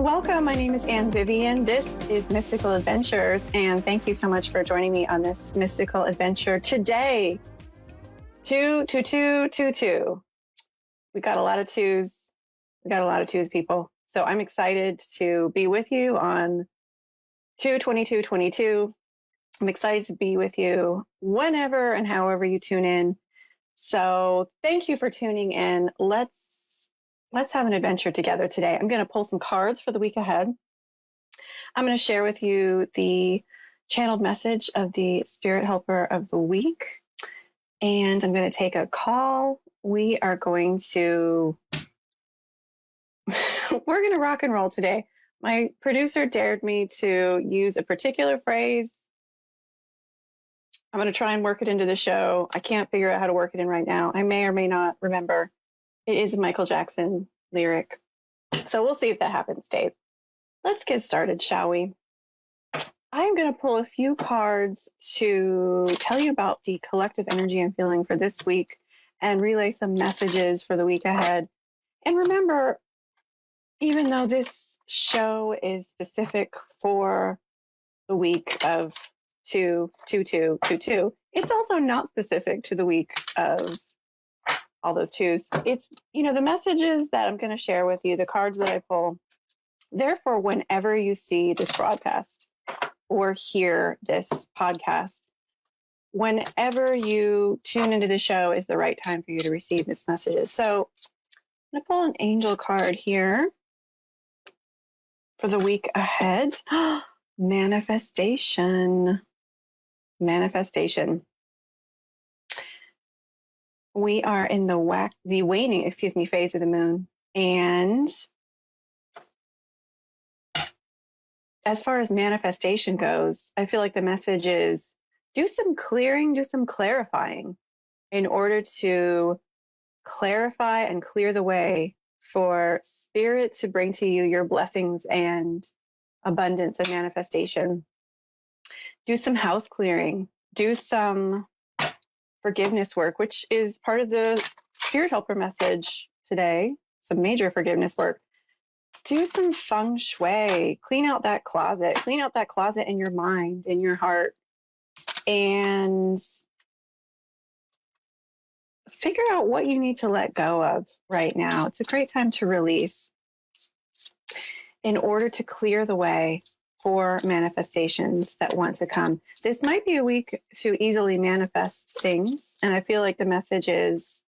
Welcome. My name is Anne Vivian. This is Mystical Adventures, and thank you so much for joining me on this mystical adventure today. 22222. We got a lot of twos. People. So I'm excited to be with you on 22222. I'm excited to be with you whenever and however you tune in. So thank you for tuning in. Let's have an adventure together today. I'm going to pull some cards for the week ahead. I'm going to share with you the channeled message of the Spirit Helper of the week. And I'm going to take a call. We are going to, we're going to rock and roll today. My producer dared me to use a particular phrase. I'm going to try and work it into the show. I can't figure out how to work it in right now. I may or may not remember. It is a Michael Jackson lyric. So we'll see if that happens, Dave. Let's get started, shall we? I'm going to pull a few cards to tell you about the collective energy I'm feeling for this week and relay some messages for the week ahead. And remember, even though this show is specific for the week of 22222, it's also not specific to the week of all those twos. It's, the messages that I'm going to share with you, the cards that I pull, therefore, whenever you see this broadcast or hear this podcast, whenever you tune into the show is the right time for you to receive these messages. So I'm going to pull an angel card here for the week ahead. Manifestation. We are in the waning phase of the moon. And as far as manifestation goes, I feel like the message is do some clearing, do some clarifying in order to clarify and clear the way for Spirit to bring to you your blessings and abundance and manifestation. Do some house clearing, do some forgiveness work, which is part of the Spirit Helper message today, some major forgiveness work. Do some feng shui, clean out that closet in your mind, in your heart, and figure out what you need to let go of right now. It's a great time to release in order to clear the way for manifestations that want to come. This might be a week to easily manifest things, and I feel like the message is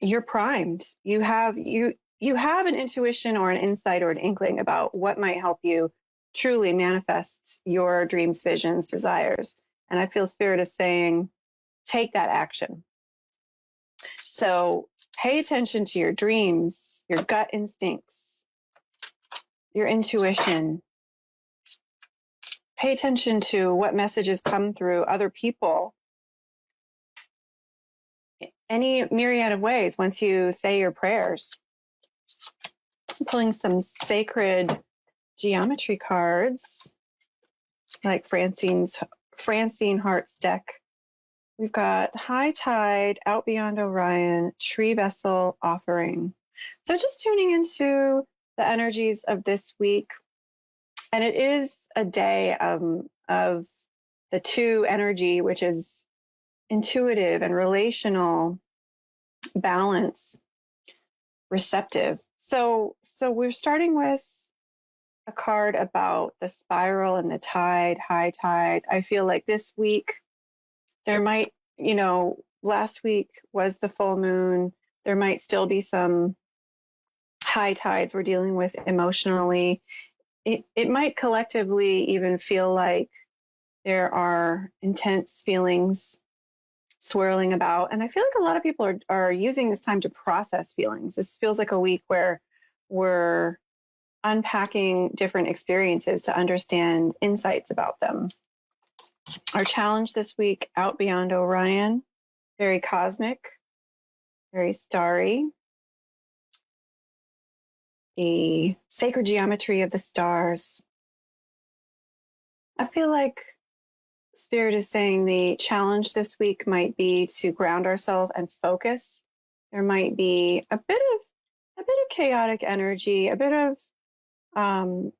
you're primed. You have an intuition or an insight or an inkling about what might help you truly manifest your dreams, visions, desires. And I feel Spirit is saying, take that action. So pay attention to your dreams, your gut instincts, your intuition. Pay attention to what messages come through other people. Any myriad of ways once you say your prayers. I'm pulling some sacred geometry cards, like Francine Hart's deck. We've got High Tide, Out Beyond Orion, Tree Vessel, Offering. So just tuning into the energies of this week. And it is a day of the two energy, which is intuitive and relational, balance, receptive. So we're starting with a card about the spiral and the tide, high tide. I feel like this week there might, last week was the full moon. There might still be some high tides we're dealing with emotionally. It might collectively even feel like there are intense feelings swirling about. And I feel like a lot of people are using this time to process feelings. This feels like a week where we're unpacking different experiences to understand insights about them. Our challenge this week, Out Beyond Orion, very cosmic, very starry. The sacred geometry of the stars. I feel like Spirit is saying the challenge this week might be to ground ourselves and focus. There might be a bit a bit of chaotic energy, a bit of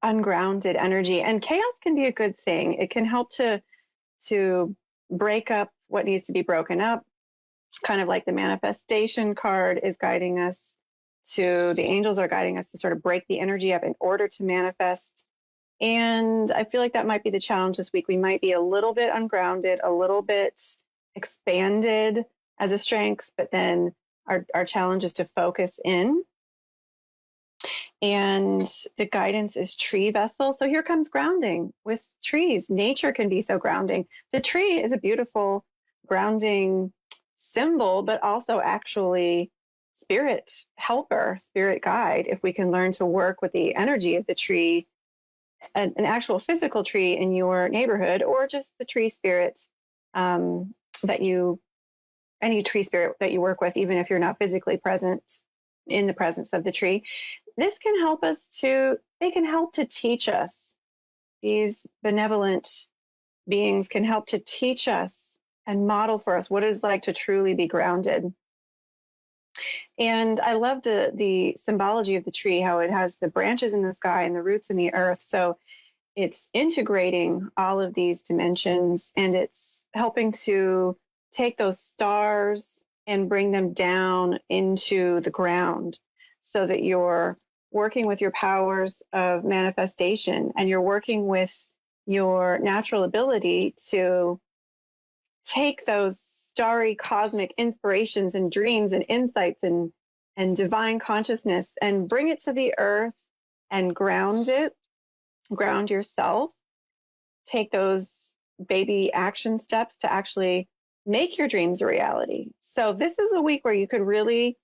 ungrounded energy. And chaos can be a good thing. It can help to break up what needs to be broken up, kind of like the manifestation card is guiding us to, the angels are guiding us to sort of break the energy up in order to manifest. And I feel like that might be the challenge this week. We might be a little bit ungrounded, a little bit expanded as a strength, but then our challenge is to focus in. And the guidance is tree vessel. So here comes grounding with trees. Nature can be so grounding. The tree is a beautiful grounding symbol, but also actually spirit helper, spirit guide. If we can learn to work with the energy of the tree, an actual physical tree in your neighborhood, or just the tree spirit any tree spirit that you work with, even if you're not physically present in the presence of the tree. They can help to teach us. These benevolent beings can help to teach us and model for us what it is like to truly be grounded. And I loved the symbology of the tree, how it has the branches in the sky and the roots in the earth. So it's integrating all of these dimensions, and it's helping to take those stars and bring them down into the ground, so that you're working with your powers of manifestation, and you're working with your natural ability to take those starry cosmic inspirations and dreams and insights and divine consciousness and bring it to the earth and ground yourself. Take those baby action steps to actually make your dreams a reality. So this is a week where you could really,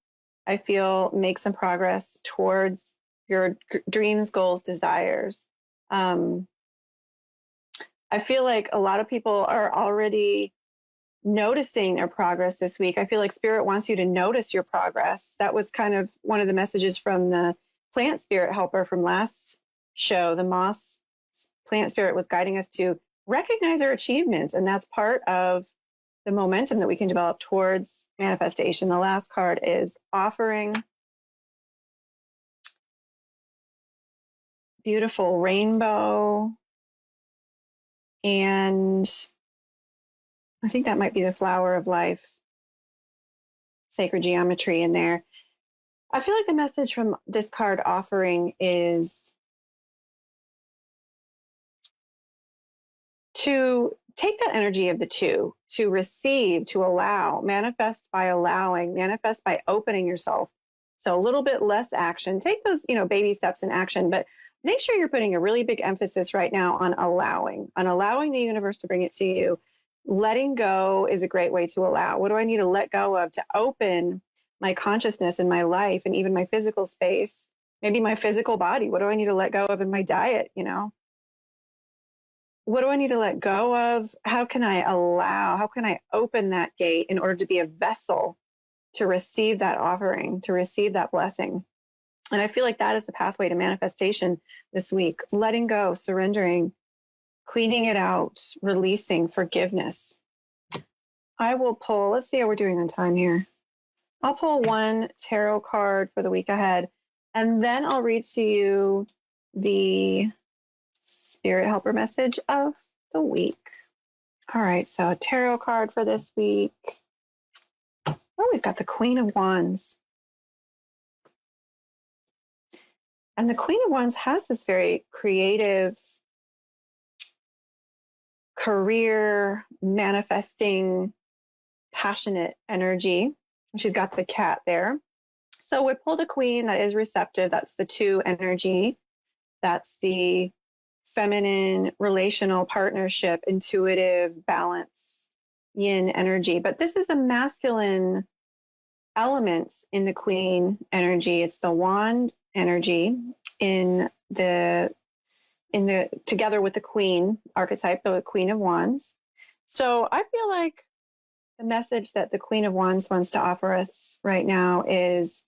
I feel, make some progress towards your dreams, goals, desires. I feel like a lot of people are already noticing their progress this week. I feel like Spirit wants you to notice your progress. That was kind of one of the messages from the plant spirit helper from last show. The moss plant spirit was guiding us to recognize our achievements, and that's part of the momentum that we can develop towards manifestation. The last card is offering. Beautiful rainbow. And I think that might be the flower of life, sacred geometry in there. I feel like the message from this card offering is to take that energy of the two, to receive, to allow, manifest by allowing, manifest by opening yourself. So a little bit less action. Take those, baby steps in action, but make sure you're putting a really big emphasis right now on allowing the universe to bring it to you. Letting go is a great way to allow. What do I need to let go of to open my consciousness in my life and even my physical space? Maybe my physical body. What do I need to let go of in my diet? What do I need to let go of? How can I allow? How can I open that gate in order to be a vessel to receive that offering, to receive that blessing? And I feel like that is the pathway to manifestation this week. Letting go, surrendering, cleaning it out, releasing, forgiveness. I will pull, let's see how we're doing on time here. I'll pull one tarot card for the week ahead, and then I'll read to you the Spirit Helper message of the week. All right, so a tarot card for this week. Oh, we've got the Queen of Wands. And the Queen of Wands has this very creative, career, manifesting, passionate energy. She's got the cat there. So we pulled a queen that is receptive. That's the 2 energy. That's the feminine, relational, partnership, intuitive, balance, yin energy. But this is a masculine element in the queen energy. It's the wand energy together with the queen archetype, the Queen of Wands. So I feel like the message that the Queen of Wands wants to offer us right now is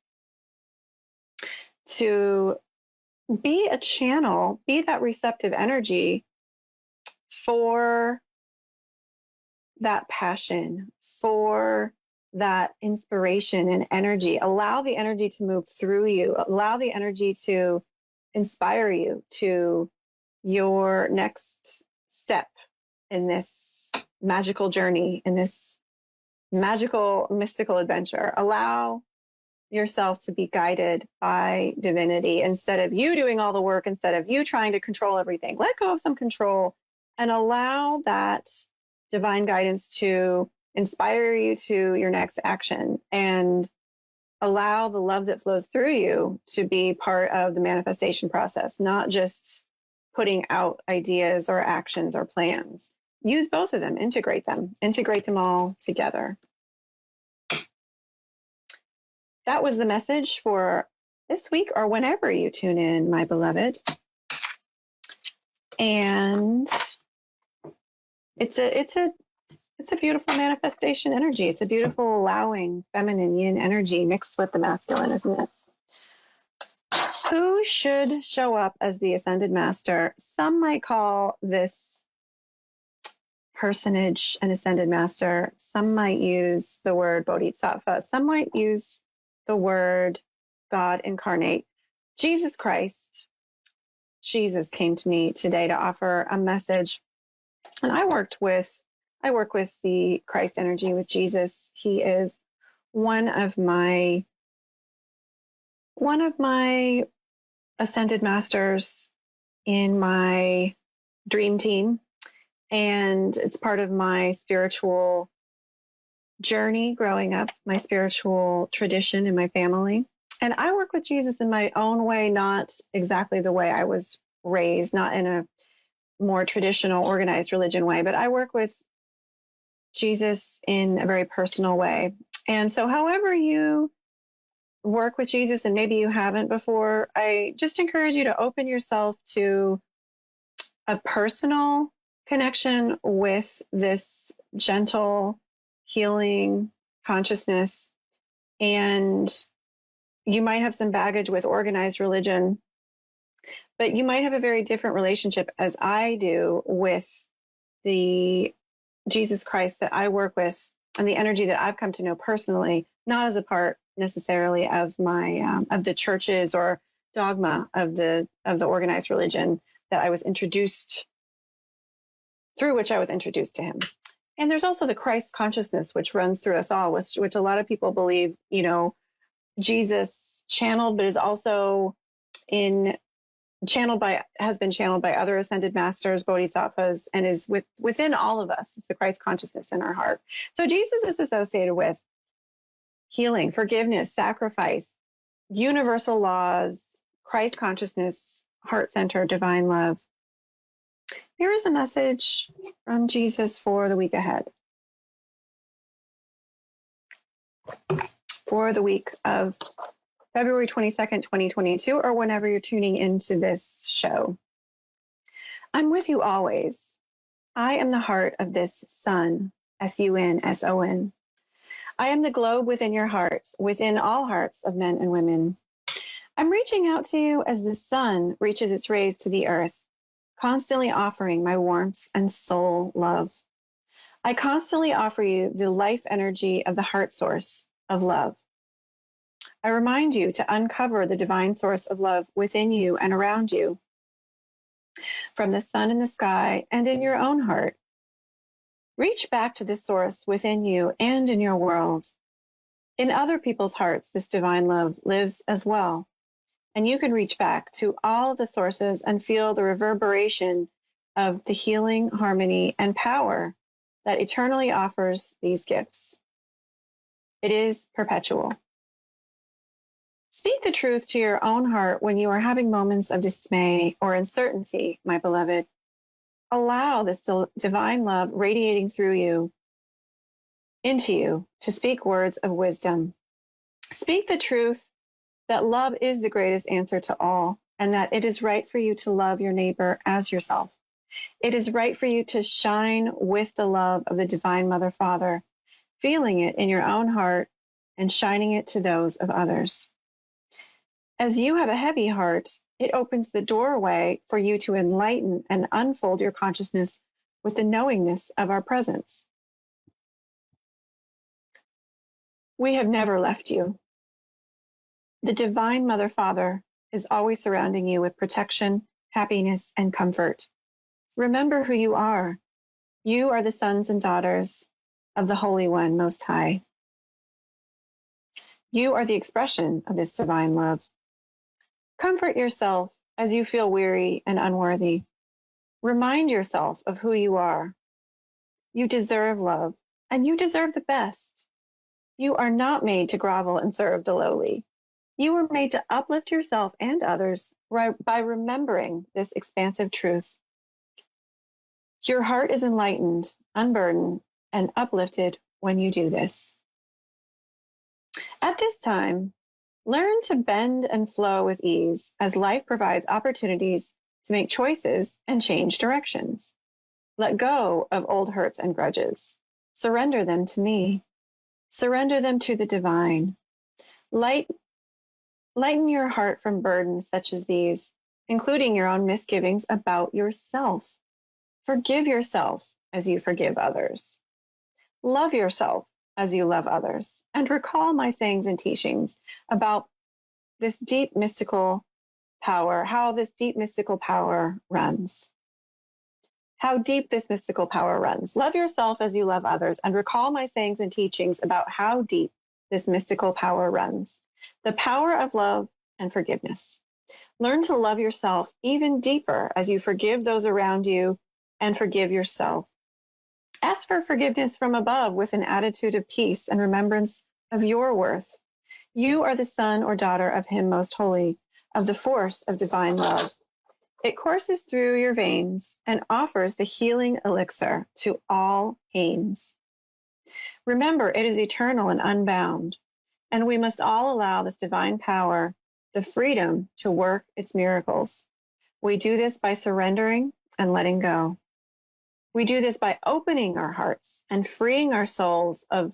to be a channel, be that receptive energy for that passion, for that inspiration and energy. Allow the energy to move through you. Allow the energy to inspire you to your next step in this magical journey, in this magical, mystical adventure. Allow yourself to be guided by divinity instead of you doing all the work, instead of you trying to control everything. Let go of some control and allow that divine guidance to inspire you to your next action, and allow the love that flows through you to be part of the manifestation process, not just putting out ideas or actions or plans. Use both of them, integrate them all together. That was the message for this week, or whenever you tune in, my beloved. And it's a beautiful manifestation energy. It's a beautiful, allowing, feminine yin energy mixed with the masculine, isn't it? Who should show up as the Ascended Master? Some might call this personage an Ascended Master. Some might use the word Bodhisattva. Some might use the word God incarnate. Jesus Christ. Jesus came to me today to offer a message. And I work with the Christ energy with Jesus. He is one of my Ascended Masters in my dream team. And it's part of my spiritual journey growing up, my spiritual tradition in my family. And I work with Jesus in my own way, not exactly the way I was raised, not in a more traditional organized religion way, but I work with Jesus in a very personal way. And so however you work with Jesus, and maybe you haven't before, I just encourage you to open yourself to a personal connection with this gentle, healing consciousness. And you might have some baggage with organized religion, but you might have a very different relationship, as I do, with the Jesus Christ that I work with and the energy that I've come to know personally, not as a part necessarily of my of the churches or dogma of the organized religion that I was introduced through, which I was introduced to him. And there's also the Christ consciousness, which runs through us all, which a lot of people believe, Jesus channeled, but is also has been channeled by other ascended masters, bodhisattvas, and is within all of us. It's the Christ consciousness in our heart. So Jesus is associated with healing, forgiveness, sacrifice, universal laws, Christ consciousness, heart center, divine love. Here is a message from Jesus for the week ahead. For the week of February 22nd, 2022, or whenever you're tuning into this show. I'm with you always. I am the heart of this sun, S-U-N-S-O-N. I am the globe within your hearts, within all hearts of men and women. I'm reaching out to you as the sun reaches its rays to the earth, constantly offering my warmth and soul love. I constantly offer you the life energy of the heart source of love. I remind you to uncover the divine source of love within you and around you, from the sun in the sky and in your own heart. Reach back to this source within you and in your world. In other people's hearts, this divine love lives as well. And you can reach back to all the sources and feel the reverberation of the healing, harmony, and power that eternally offers these gifts. It is perpetual. Speak the truth to your own heart when you are having moments of dismay or uncertainty, my beloved. Allow this divine love radiating through you, into you, to speak words of wisdom. Speak the truth that love is the greatest answer to all, and that it is right for you to love your neighbor as yourself. It is right for you to shine with the love of the Divine Mother Father, feeling it in your own heart and shining it to those of others. As you have a heavy heart, it opens the doorway for you to enlighten and unfold your consciousness with the knowingness of our presence. We have never left you. The Divine Mother Father is always surrounding you with protection, happiness, and comfort. Remember who you are. You are the sons and daughters of the Holy One Most High. You are the expression of this divine love. Comfort yourself as you feel weary and unworthy. Remind yourself of who you are. You deserve love, and you deserve the best. You are not made to grovel and serve the lowly. You were made to uplift yourself and others by remembering this expansive truth. Your heart is enlightened, unburdened, and uplifted when you do this. At this time, learn to bend and flow with ease as life provides opportunities to make choices and change directions. Let go of old hurts and grudges. Surrender them to me. Surrender them to the divine. Lighten your heart from burdens such as these, including your own misgivings about yourself. Forgive yourself as you forgive others. Love yourself as you love others. And recall my sayings and teachings about this deep mystical power, how this deep mystical power runs. How deep this mystical power runs. Love yourself as you love others, and recall my sayings and teachings about how deep this mystical power runs. The power of love and forgiveness. Learn to love yourself even deeper as you forgive those around you and forgive yourself. Ask for forgiveness from above with an attitude of peace and remembrance of your worth. You are the son or daughter of Him Most Holy, of the force of divine love. It courses through your veins and offers the healing elixir to all pains. Remember, it is eternal and unbound, and we must all allow this divine power the freedom to work its miracles. We do this by surrendering and letting go. We do this by opening our hearts and freeing our souls of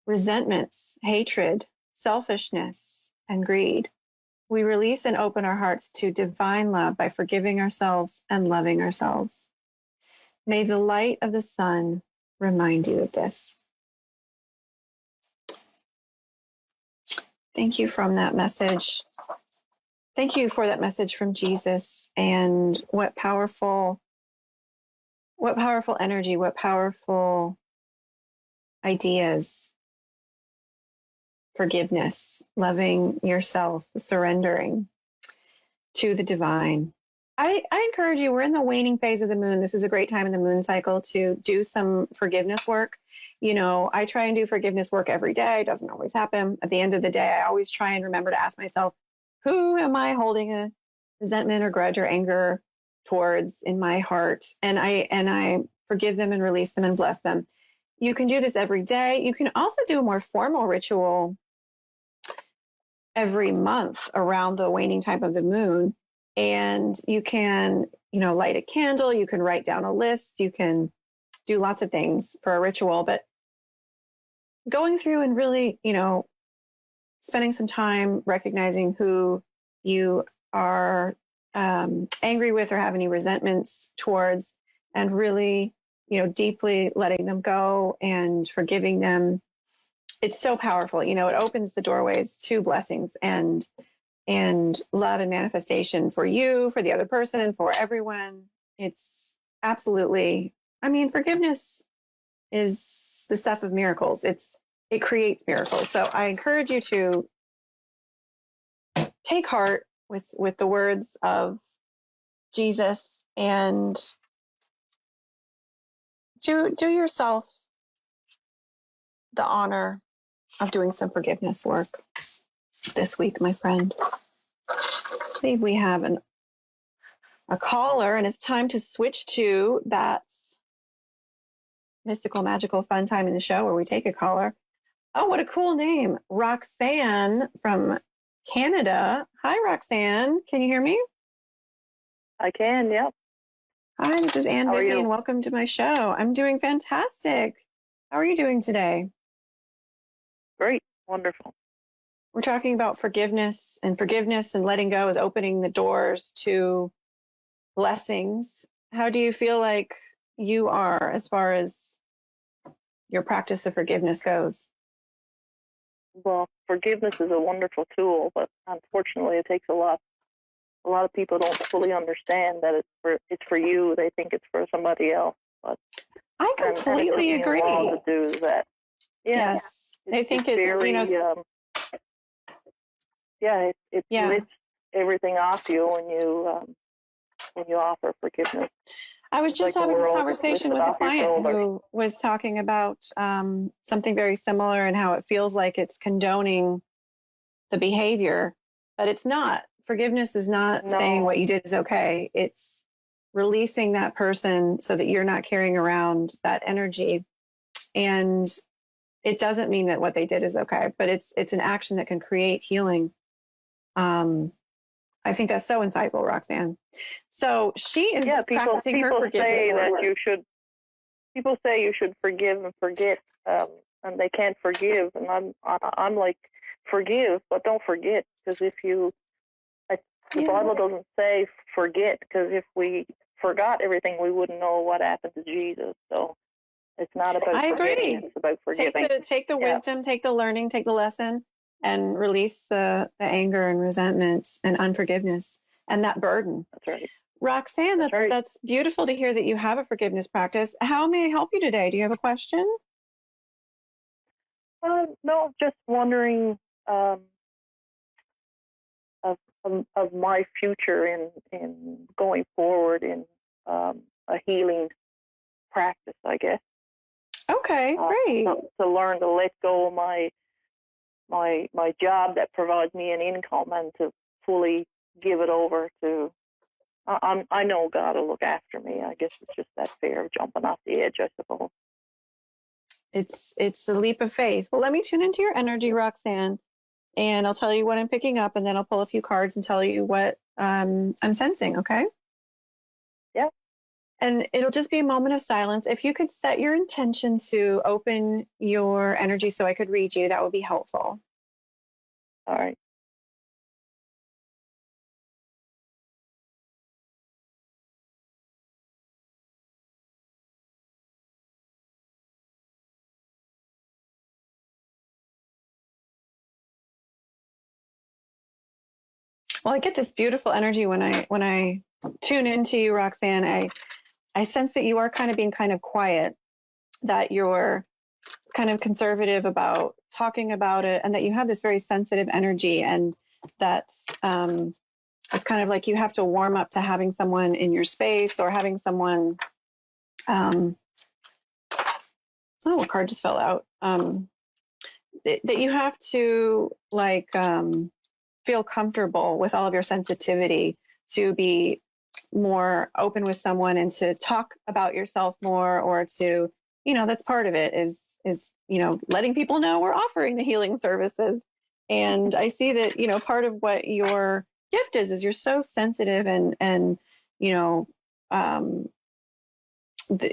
resentments, hatred, selfishness, and greed. We release and open our hearts to divine love by forgiving ourselves and loving ourselves. May the light of the sun remind you of this. Thank you from that message. Thank you for that message from Jesus, and what powerful energy, what powerful ideas. Forgiveness, loving yourself, surrendering to the divine. I encourage you, we're in the waning phase of the moon. This is a great time in the moon cycle to do some forgiveness work. You know, I try and do forgiveness work every day. It doesn't always happen. At the end of the day, I always try and remember to ask myself, who am I holding a resentment or grudge or anger towards in my heart? And I forgive them and release them and bless them. You can do this every day. You can also do a more formal ritual every month around the waning time of the moon. And you can, light a candle, you can write down a list, you can do lots of things for a ritual, but going through and really, spending some time recognizing who you are angry with or have any resentments towards, and really, deeply letting them go and forgiving them. It's so powerful. It opens the doorways to blessings and love and manifestation for you, for the other person, and for everyone. It's absolutely, forgiveness is the stuff of miracles. It creates miracles. So I encourage you to take heart with the words of Jesus and do yourself the honor of doing some forgiveness work this week, my friend. I believe we have a caller, and it's time to switch to that mystical, magical, fun time in the show where we take a caller. Oh, what a cool name. Roxanne from Canada. Hi, Roxanne. Can you hear me? I can, yep. Hi, this is Ann How are Bigby, you? and welcome to my show. I'm doing fantastic. How are you doing today? Great, wonderful. We're talking about forgiveness and letting go is opening the doors to blessings. How do you feel like you are as far as your practice of forgiveness goes? well, forgiveness is a wonderful tool, but unfortunately, it takes a lot. A lot of people don't fully understand that it's for you. They think it's for somebody else. But I and it took completely me a while agree. to do that. Yeah, Yes. I think it's it's, very it yeah. lifts everything off you when you offer forgiveness. I was It's just like the having this world just conversation lifted with a off your client shoulders. who was talking about something very similar and how it feels like it's condoning the behavior, but it's not. Forgiveness is not saying what No, you did is okay. It's releasing that person so that you're not carrying around that energy. And it doesn't mean that what they did is okay, but it's an action that can create healing. I think that's so insightful, Roxanne. So she is yeah, practicing her people forgiveness say that work. people say you should forgive and forget, and they can't forgive, and I'm like, forgive, but don't forget, because the Bible doesn't say forget, because if we forgot everything, we wouldn't know what happened to Jesus. So it's not about I forgetting; agree. it's about forgiving. Take the wisdom, take the learning, take the lesson, and release the anger and resentment and unforgiveness and that burden. That's right. Roxanne, That's right. that's beautiful to hear that you have a forgiveness practice. How may I help you today? Do you have a question? No, just wondering um, of my future in going forward in a healing practice, I guess. Okay, great. To learn to let go of my job that provides me an income, and to fully give it over to. I know God will look after me. I guess it's just that fear of jumping off the edge, I suppose. It's a leap of faith. Well, let me tune into your energy, Roxanne, and I'll tell you what I'm picking up, and then I'll pull a few cards and tell you what I'm sensing, okay? Yeah. And it'll just be a moment of silence. If you could set your intention to open your energy so I could read you, that would be helpful. All right. Well, I get this beautiful energy when I tune into you, Roxanne. I sense that you are kind of being kind of quiet, that you're kind of conservative about talking about it, and that you have this very sensitive energy, and that it's kind of like you have to warm up to having someone in your space or having someone. Oh, a card just fell out. That you have to feel comfortable with all of your sensitivity to be more open with someone and to talk about yourself more, or to, that's part of it is letting people know we're offering the healing services. And I see that, part of what your gift is you're so sensitive and you know, um,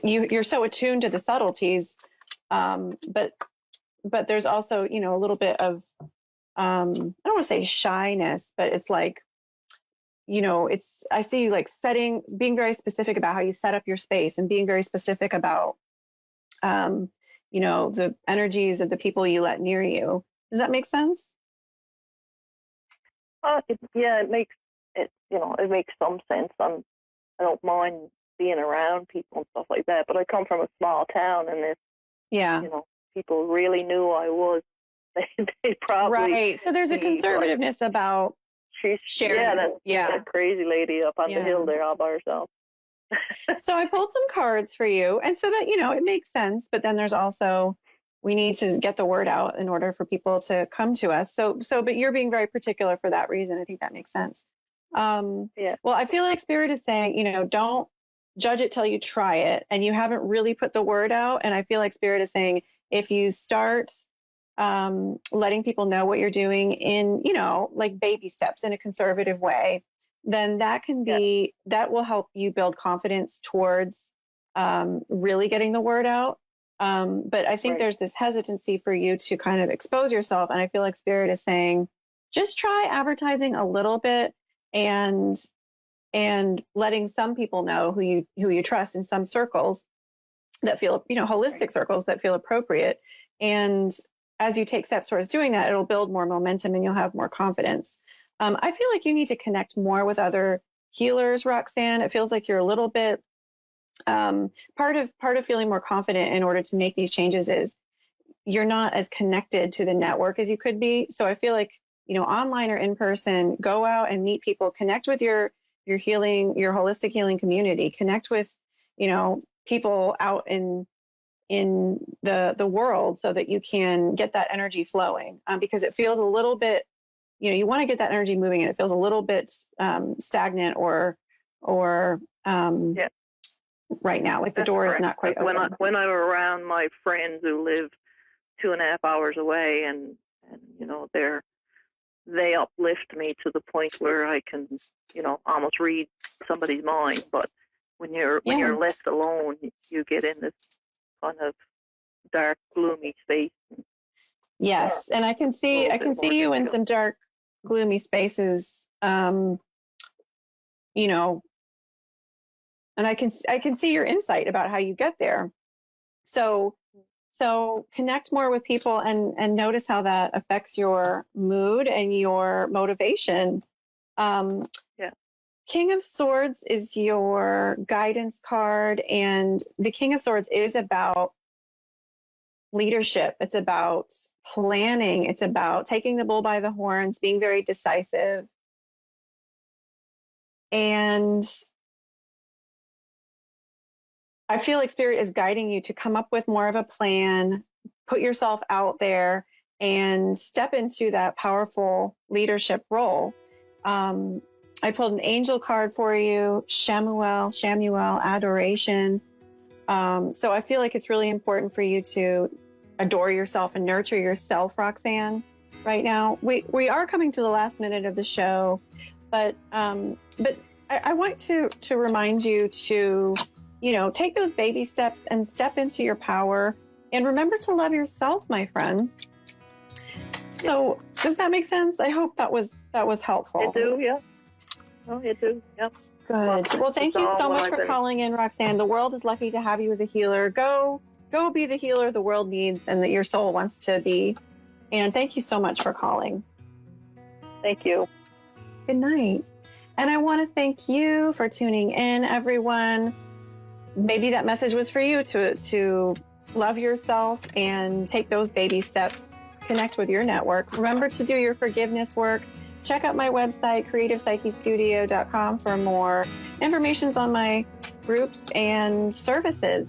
you're so attuned to the subtleties. But there's also, a little bit of, I don't want to say shyness, but it's like, I see you like being very specific about how you set up your space and being very specific about, the energies of the people you let near you. Does that make sense? It makes it. It makes some sense. I don't mind being around people and stuff like that, but I come from a small town, and if Yeah. people really knew I was, they probably right. So there's a conservativeness about sharing. That crazy lady up on the hill there all by herself. So I pulled some cards for you, and so that it makes sense. But then there's also, we need to get the word out in order for people to come to us. But you're being very particular for that reason. I think that makes sense. Well, I feel like Spirit is saying, don't judge it till you try it, and you haven't really put the word out. And I feel like Spirit is saying, if you start letting people know what you're doing in, like baby steps in a conservative way, then that can be, that will help you build confidence towards really getting the word out. But I think there's this hesitancy for you to kind of expose yourself. And I feel like Spirit is saying, just try advertising a little bit and letting some people know who you trust in some circles that feel, holistic circles that feel appropriate. And as you take steps towards doing that, it'll build more momentum and you'll have more confidence. I feel like you need to connect more with other healers, Roxanne. It feels like you're a little bit part of feeling more confident in order to make these changes is you're not as connected to the network as you could be. So I feel like, online or in person, go out and meet people, connect with your healing, your holistic healing community, connect with, people out in the world so that you can get that energy flowing, because it feels a little bit, you want to get that energy moving and it feels a little bit stagnant or right now, like the door is not quite open. When I'm around my friends who live 2.5 hours away and they uplift me to the point where I can, almost read somebody's mind. But when you're left alone, you get in this kind of dark, gloomy space. Yes, and I can see you in some dark, gloomy spaces. And I can see your insight about how you get there. So connect more with people and notice how that affects your mood and your motivation. King of Swords is your guidance card, and the King of Swords is about leadership. It's about planning. It's about taking the bull by the horns, being very decisive. And I feel like Spirit is guiding you to come up with more of a plan, put yourself out there, and step into that powerful leadership role. I pulled an angel card for you, Shamuel, adoration. So I feel like it's really important for you to adore yourself and nurture yourself, Roxanne, right now. We are coming to the last minute of the show, but I want to remind you to, take those baby steps and step into your power, and remember to love yourself, my friend. So does that make sense? I hope that was helpful. It do, yeah. Oh, you do, yeah. Good. Well, thank you so much for calling in, Roxanne. The world is lucky to have you as a healer. Go be the healer the world needs and that your soul wants to be. And thank you so much for calling. Thank you. Good night. And I want to thank you for tuning in, everyone. Maybe that message was for you to love yourself and take those baby steps, connect with your network. Remember to do your forgiveness work. Check out my website, creativepsychestudio.com, for more information on my groups and services.